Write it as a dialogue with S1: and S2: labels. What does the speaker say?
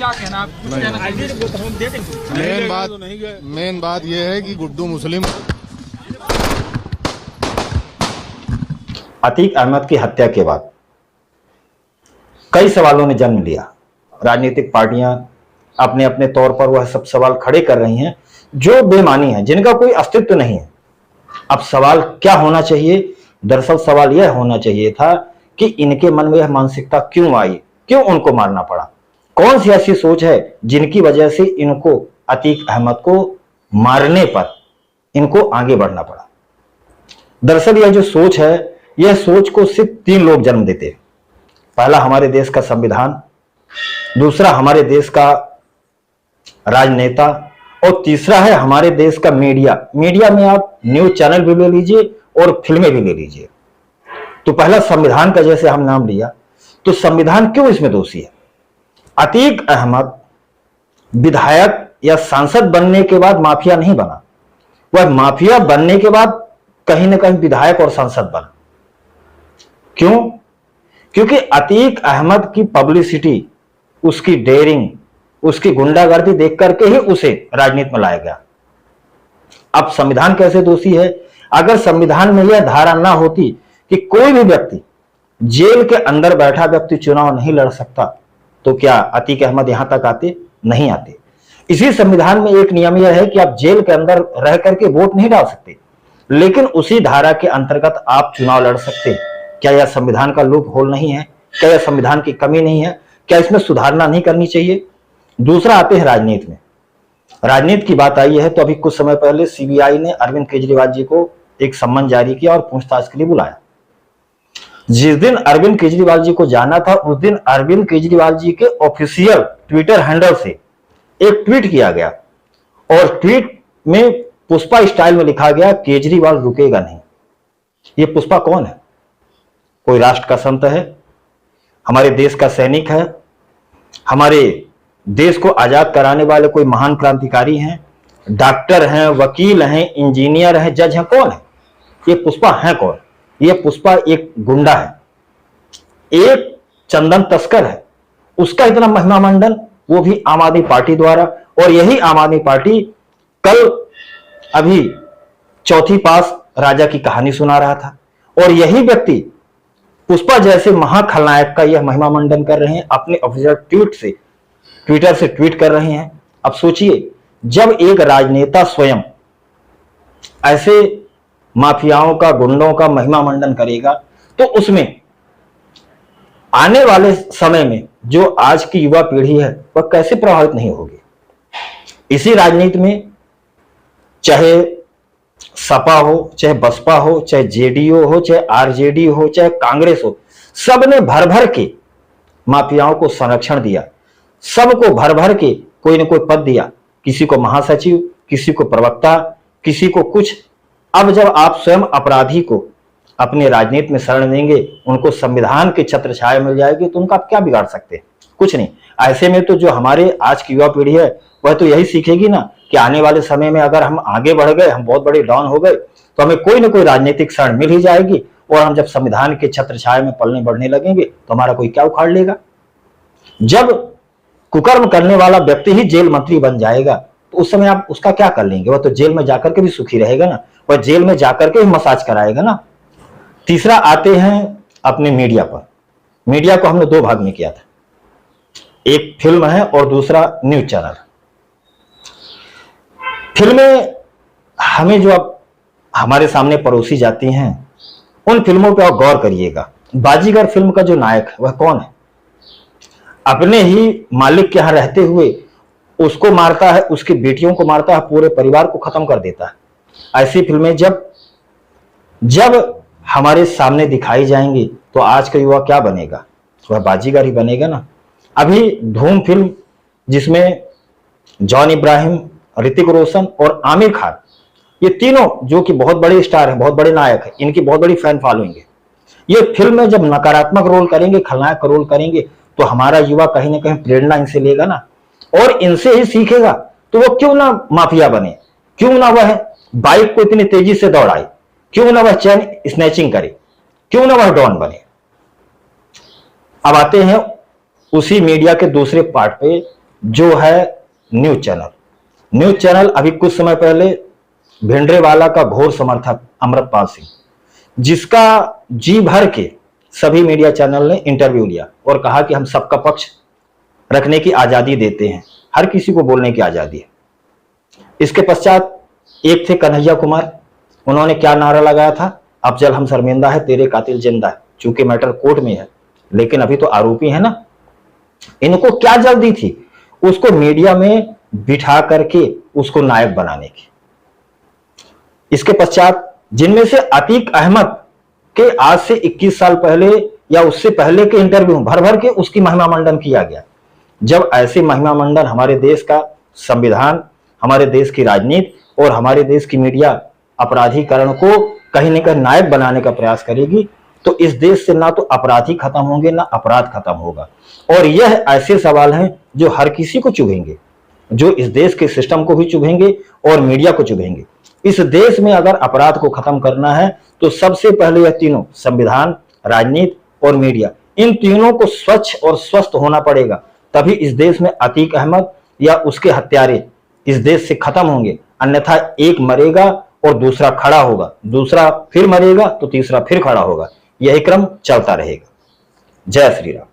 S1: क्या कहना आप?
S2: मेन बात यह है कि गुड्डू मुस्लिम।
S3: अतीक अहमद की हत्या के बाद कई सवालों ने जन्म लिया। राजनीतिक पार्टियां अपने अपने तौर पर वह सब सवाल खड़े कर रही हैं जो बेमानी है, जिनका कोई अस्तित्व नहीं है। अब सवाल क्या होना चाहिए? दरअसल सवाल यह होना चाहिए था कि इनके मन में यह मानसिकता क्यों आई, क्यों उनको मारना पड़ा, कौन सी ऐसी सोच है जिनकी वजह से इनको अतीक अहमद को मारने पर इनको आगे बढ़ना पड़ा। दरअसल यह जो सोच है, यह सोच को सिर्फ 3 लोग जन्म देते हैं। पहला हमारे देश का संविधान, दूसरा हमारे देश का राजनेता और तीसरा है हमारे देश का मीडिया। मीडिया में आप न्यूज चैनल भी ले लीजिए और फिल्में भी ले लीजिए। तो पहला संविधान का जैसे हम नाम लिया, तो संविधान क्यों इसमें दोषी है? अतीक अहमद विधायक या सांसद बनने के बाद माफिया नहीं बना, वह माफिया बनने के बाद कहीं ना कहीं विधायक और सांसद बना। क्यों? क्योंकि अतीक अहमद की पब्लिसिटी, उसकी डेयरिंग, उसकी गुंडागर्दी देख करके ही उसे राजनीति में लाया गया। अब संविधान कैसे दोषी है? अगर संविधान में यह धारा ना होती कि कोई भी व्यक्ति, जेल के अंदर बैठा व्यक्ति चुनाव नहीं लड़ सकता, तो क्या अतीक अहमद यहां तक आते? नहीं आते। इसी संविधान में एक नियम यह है कि आप जेल के अंदर रह करके वोट नहीं डाल सकते, लेकिन उसी धारा के अंतर्गत आप चुनाव लड़ सकते हैं। क्या यह संविधान का लूप होल नहीं है? क्या यह संविधान की कमी नहीं है? क्या इसमें सुधारना नहीं करनी चाहिए? दूसरा आते हैं राजनीति में। राजनीति की बात आई है तो अभी कुछ समय पहले सीबीआई ने अरविंद केजरीवाल जी को एक सम्मन जारी किया और पूछताछ के लिए बुलाया। जिस दिन अरविंद केजरीवाल जी को जाना था, उस दिन अरविंद केजरीवाल जी के ऑफिशियल ट्विटर हैंडल से एक ट्वीट किया गया और ट्वीट में पुष्पा स्टाइल में लिखा गया, केजरीवाल रुकेगा नहीं। ये पुष्पा कौन है? कोई राष्ट्र का संत है? हमारे देश का सैनिक है? हमारे देश को आजाद कराने वाले कोई महान क्रांतिकारी हैं? डॉक्टर हैं, वकील हैं, इंजीनियर हैं, जज हैं? कौन है ये पुष्पा? है कौन? ये पुष्पा एक गुंडा है, एक चंदन तस्कर है। उसका इतना महिमा मंडन, वो भी आम आदमी पार्टी द्वारा। और यही आम आदमी पार्टी कल अभी चौथी पास राजा की कहानी सुना रहा था और यही व्यक्ति पुष्पा जैसे महाखलनायक का यह महिमा मंडन कर रहे हैं, अपने ऑफिशियल ट्विटर से ट्वीट कर रहे हैं। अब सोचिए, जब एक राजनेता स्वयं ऐसे माफियाओं का, गुंडों का महिमा मंडन करेगा, तो उसमें आने वाले समय में जो आज की युवा पीढ़ी है वह कैसे प्रभावित नहीं होगी? इसी राजनीति में चाहे सपा हो, चाहे बसपा हो, चाहे जेडीयू हो, चाहे आरजेडी हो, चाहे कांग्रेस हो, सबने भर भर के माफियाओं को संरक्षण दिया, सबको भर भर के कोई न कोई पद दिया, किसी को महासचिव, किसी को प्रवक्ता, किसी को कुछ। अब जब आप स्वयं अपराधी को अपने राजनीति में शरण देंगे, उनको संविधान के छत्र छाया मिल जाएगी, तो उनका आप क्या बिगाड़ सकते हैं? कुछ नहीं। ऐसे में तो जो हमारे आज की युवा पीढ़ी है वह तो यही सीखेगी ना कि आने वाले समय में अगर हम आगे बढ़ गए, हम बहुत बड़े डॉन हो गए, तो हमें कोई ना कोई राजनीतिक शरण मिल ही जाएगी और हम जब संविधान के छत्र छाया में पलने बढ़ने लगेंगे तो हमारा कोई क्या उखाड़ लेगा। जब कुकर्म करने वाला व्यक्ति ही जेल मंत्री बन जाएगा तो उस समय आप उसका क्या कर लेंगे? वह तो जेल में जाकर के भी सुखी रहेगा ना, वह जेल में जाकर के भी मसाज कराएगा ना। तीसरा आते हैं अपने मीडिया पर। मीडिया को हमने 2 भाग में किया था, एक फिल्म है और दूसरा न्यूज चैनल। फिल्में हमें जो अब हमारे सामने परोसी जाती हैं, उन फिल्मों पर आप गौर करिएगा। बाजीगर फिल्म का जो नायक है वह कौन है? अपने ही मालिक के यहां रहते हुए उसको मारता है, उसकी बेटियों को मारता है, पूरे परिवार को खत्म कर देता है। ऐसी फिल्में जब हमारे सामने दिखाई जाएंगी तो आज का युवा क्या बनेगा? वह बाजीगर ही बनेगा ना। अभी धूम फिल्म, जिसमें जॉन इब्राहिम, ऋतिक रोशन और आमिर खान, ये तीनों जो कि बहुत बड़े स्टार हैं, बहुत बड़े नायक हैं, इनकी बहुत बड़ी फैन फॉलोइंग है। ये फिल्म में जब नकारात्मक रोल करेंगे, खलनायक का रोल करेंगे, तो हमारा युवा कहीं ना कहीं प्रेरणा इनसे लेगा ना और इनसे ही सीखेगा। तो वो क्यों ना माफिया बने, क्यों ना वह बाइक को इतनी तेजी से दौड़ाए, क्यों ना वह चैन स्नैचिंग करे, क्यों ना वह डॉन बने। अब आते हैं उसी मीडिया के दूसरे पार्ट पे जो है न्यूज चैनल। न्यूज चैनल अभी कुछ समय पहले भिंडरेवाला का घोर समर्थक अमृतपाल सिंह, जिसका जी भर के सभी मीडिया चैनल ने इंटरव्यू लिया और कहा कि हम सबका पक्ष रखने की आजादी देते हैं, हर किसी को बोलने की आजादी है। इसके पश्चात एक थे कन्हैया कुमार, उन्होंने क्या नारा लगाया था, अफजल हम शर्मिंदा है तेरे कातिल जिंदा है। चूंकि मैटर कोर्ट में है लेकिन अभी तो आरोपी है ना, इनको क्या जल्दी थी उसको मीडिया में बिठा करके उसको नायक बनाने की। इसके पश्चात जिनमें से अतीक अहमद के आज से 21 साल पहले या उससे पहले के इंटरव्यू भर भर के उसकी महिमा मंडन किया गया। जब ऐसे महिमा मंडन हमारे देश का संविधान, हमारे देश की राजनीति और हमारे देश की मीडिया अपराधीकरण को कहीं न कहीं नायक बनाने का प्रयास करेगी तो इस देश से ना तो अपराधी खत्म होंगे ना अपराध खत्म होगा। और यह ऐसे सवाल हैं जो हर किसी को चुभेंगे, जो इस देश के सिस्टम को भी चुभेंगे और मीडिया को चुभेंगे। इस देश में अगर अपराध को खत्म करना है तो सबसे पहले यह तीनों, संविधान, राजनीति और मीडिया, इन तीनों को स्वच्छ और स्वस्थ होना पड़ेगा। तभी इस देश में अतीक अहमद या उसके हत्यारे इस देश से खत्म होंगे। अन्यथा एक मरेगा और दूसरा खड़ा होगा, दूसरा फिर मरेगा तो तीसरा फिर खड़ा होगा। यही क्रम चलता रहेगा। जय श्री राम।